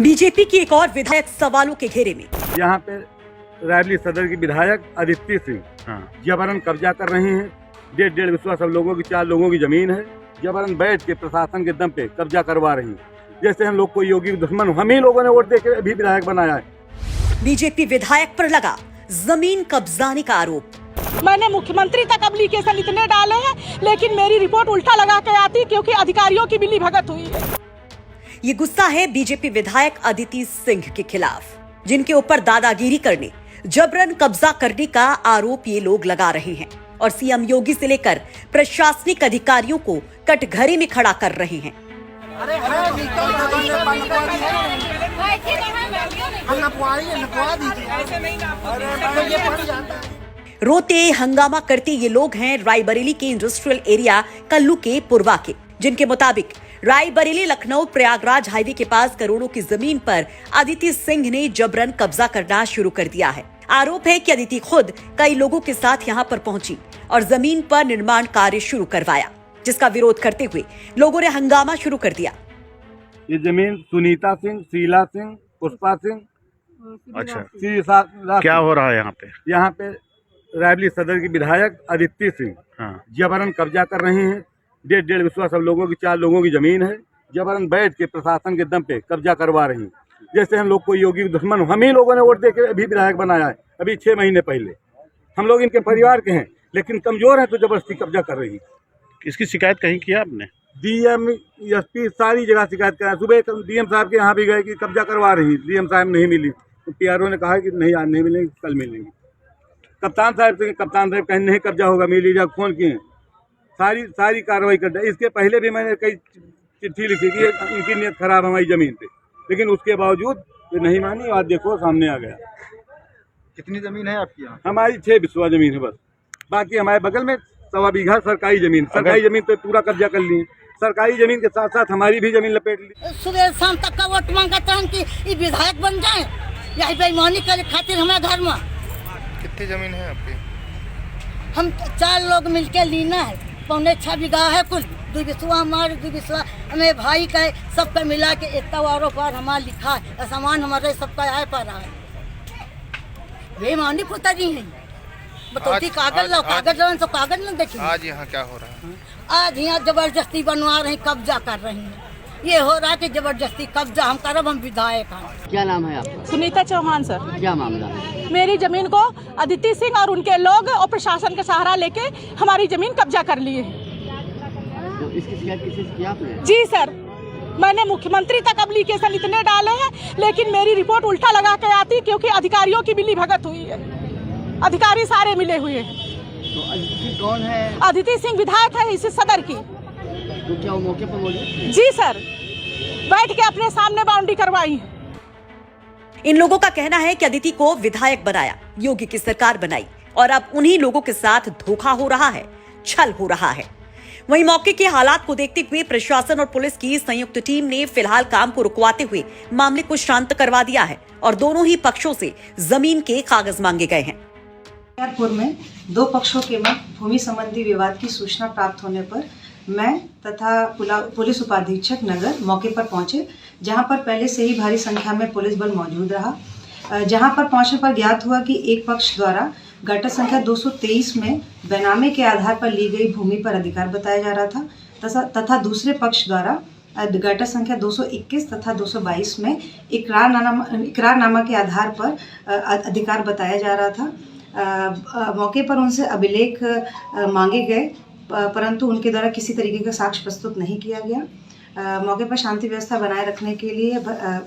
BJP की एक और विधायक सवालों के घेरे में। यहाँ पे रायबरेली सदर की विधायक अदिति सिंह जबरन कब्जा कर रहे हैं। डेढ़ विश्वास सब लोगों की 4 लोगों की जमीन है। जबरन बैठ के प्रशासन के दम पे कब्जा करवा रही हैं। जैसे हम लोग कोई योगी दुश्मन हो। हम ही लोगों ने वोट देके अभी विधायक बनाया है। बीजेपी विधायक पर लगा जमीन कब्जाने का आरोप। मैंने मुख्यमंत्री तक एप्लीकेशन इतने डाले हैं, लेकिन मेरी रिपोर्ट उल्टा लगा के आती क्योंकि अधिकारियों की मिली भगत हुई है। ये गुस्सा है बीजेपी विधायक अदिति सिंह के खिलाफ, जिनके ऊपर दादागिरी करने, जबरन कब्जा करने का आरोप ये लोग लगा रहे हैं और सीएम योगी से लेकर प्रशासनिक अधिकारियों को कटघरे में खड़ा कर रहे हैं। रोते हंगामा करते ये लोग हैं रायबरेली के इंडस्ट्रियल एरिया कल्लू के पुरवा के, जिनके मुताबिक रायबरेली लखनऊ प्रयागराज हाईवे के पास करोड़ों की जमीन पर अदिति सिंह ने जबरन कब्जा करना शुरू कर दिया है। आरोप है कि अदिति खुद कई लोगों के साथ यहां पर पहुंची और जमीन पर निर्माण कार्य शुरू करवाया, जिसका विरोध करते हुए लोगों ने हंगामा शुरू कर दिया। ये जमीन सुनीता सिंह, शीला सिंह, पुष्पा सिंह, अच्छा क्या हो रहा है यहाँ पे? यहाँ पे रायबरेली सदर की विधायक अदिति सिंह जबरन कब्जा कर रहे हैं। डेढ़ विश्वास सब लोगों की 4 लोगों की जमीन है। जबरन बैठ के प्रशासन के दम पे कब्जा करवा रही हैं। जैसे हम लोग कोई योगी दुश्मन हो। हम ही लोगों ने वोट देके अभी विधायक बनाया है। अभी 6 महीने पहले हम लोग इनके परिवार के हैं, लेकिन कमजोर हैं तो जबरदस्ती कब्जा कर रही है। इसकी शिकायत कहीं किया आपने? डीएम, एसपी सारी जगह शिकायत करा। सुबह डीएम साहब के यहाँ भी गए कि कब्जा करवा रही। डीएम साहब नहीं मिली तो पीआरओ ने कहा कि नहीं आज नहीं मिलेंगे, कल मिलेंगे। कप्तान साहब कहें नहीं कब्जा होगा, मिली जा फोन किए, सारी कार्रवाई कर दी। इसके पहले भी मैंने कई चिट्ठी लिखी कि इनकी नीयत खराब हमारी जमीन पे, लेकिन उसके बावजूद ये नहीं मानी। आज देखो सामने आ गया। कितनी जमीन है आपकी यहाँ? हमारी 6 बिस्वा जमीन है बस। बाकी हमारे बगल में 1.25 बीघा सरकारी जमीन पे पूरा कब्जा कर लिए। सरकारी जमीन के साथ साथ हमारी भी जमीन लपेट ली। सुबह शाम तक का वोट मांगता है कि ये विधायक बन जाए, यही बेईमानी करे खातिर हमारे घर में। कितनी जमीन है आपकी? हम 4 लोग मिलके लीना है। 6.25 बीघा है कुल। 2 बिस्वा हमारे, 2 बिस्वा हमें भाई का है। सबका मिला के इतना वारों पर हमारा लिखा है। सामान हमारे सबका आए पर है। बेईमानी पुता जी है। बतौती कागज लो, कागज लो तो कागज न देखिए। आज यहाँ क्या हो रहा है? आज यहाँ जबरदस्ती बनवा रहे, कब्जा कर रही हैं। ये हो रहा है कि जबरदस्ती कब्जा हम करब, हम विधायक हैं। क्या नाम है आपका? सुनीता चौहान सर। क्या मामला है? मेरी जमीन को अदिति सिंह और उनके लोग और प्रशासन का सहारा लेके हमारी जमीन कब्जा कर लिए। तो इसकी शिकायत किसी से किया आपने? जी सर, मैंने मुख्यमंत्री तक एप्लीकेशन इतने डाले हैं, लेकिन मेरी रिपोर्ट उल्टा लगा के आती क्योंकि अधिकारियों की मिली भगत हुई है। अधिकारी सारे मिले हुए हैं। तो अदिति कौन है? अदिति सिंह विधायक है इस सदर की। तो क्या वो मौके पर मौजूद? जी सर, बैठ के अपने सामने बाउंड्री करवाई। इन लोगों का कहना है कि अदिति को विधायक बनाया, योगी की सरकार बनाई और अब उन्हीं लोगों के साथ धोखा हो रहा है, छल हो रहा है। वहीं मौके के हालात को देखते हुए प्रशासन और पुलिस की संयुक्त टीम ने फिलहाल काम को रुकवाते हुए मामले को शांत करवा दिया है और दोनों ही पक्षों से जमीन के कागज मांगे गए हैं। बख्तियारपुर में 2 पक्षों के मध्य भूमि संबंधी विवाद की सूचना प्राप्त होने पर मैं तथा पुलिस उपाधीक्षक नगर मौके पर पहुंचे, जहां पर पहले से ही भारी संख्या में पुलिस बल मौजूद रहा। जहां पर पहुंचने पर ज्ञात हुआ कि एक पक्ष द्वारा गटर संख्या 223 में बेनामे के आधार पर ली गई भूमि पर अधिकार बताया जा रहा था तथा दूसरे पक्ष द्वारा गटर संख्या 221 तथा 222 में इकरारनामा के आधार पर अधिकार बताया जा रहा था। मौके पर उनसे अभिलेख मांगे गए, परंतु उनके द्वारा किसी तरीके का साक्ष्य प्रस्तुत नहीं किया गया। मौके पर शांति व्यवस्था बनाए रखने के लिए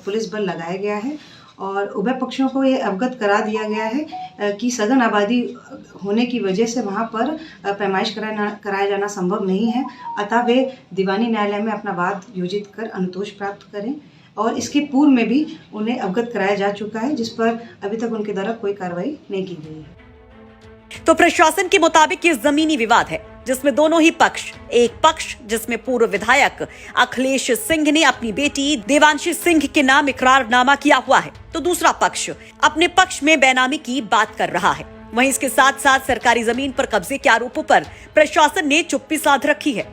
पुलिस बल लगाया गया है और उभय पक्षों को ये अवगत करा दिया गया है कि सघन आबादी होने की वजह से वहाँ पर पैमाइश कराया जाना संभव नहीं है, अतः वे दीवानी न्यायालय में अपना वाद योजित कर अनुतोष प्राप्त करें। और इसके पूर्व में भी उन्हें अवगत कराया जा चुका है, जिस पर अभी तक उनके द्वारा कोई कार्रवाई नहीं की गई है। तो प्रशासन के मुताबिक ये जमीनी विवाद है जिसमें दोनों ही पक्ष, एक पक्ष जिसमें पूर्व विधायक अखिलेश सिंह ने अपनी बेटी देवांशी सिंह के नाम इकरारनामा किया हुआ है, तो दूसरा पक्ष अपने पक्ष में बेनामी की बात कर रहा है। वहीं इसके साथ साथ सरकारी जमीन पर कब्जे के आरोपों पर प्रशासन ने चुप्पी साध रखी है।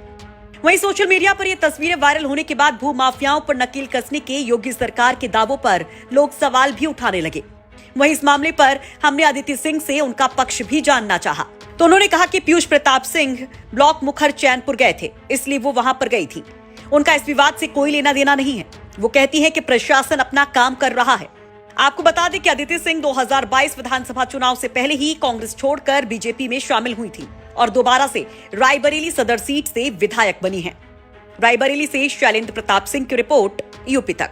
वहीं सोशल मीडिया पर ये तस्वीरें वायरल होने के बाद भू माफियाओं पर नकेल कसने के योगी सरकार के दावों पर लोग सवाल भी उठाने लगे। वहीं इस मामले पर हमने अदिति सिंह से उनका पक्ष भी जानना चाहा, तो उन्होंने कहा कि पीयूष प्रताप सिंह ब्लॉक मुखर चैनपुर गए थे, इसलिए वो वहां पर गई थी। उनका इस विवाद से कोई लेना देना नहीं है। वो कहती है कि प्रशासन अपना काम कर रहा है। आपको बता दें कि अदिति सिंह 2022 विधानसभा चुनाव से पहले ही कांग्रेस छोड़कर बीजेपी में शामिल हुई थी और दोबारा से रायबरेली सदर सीट से विधायक बनी है। रायबरेली से शैलेंद्र प्रताप सिंह की रिपोर्ट, यूपी तक।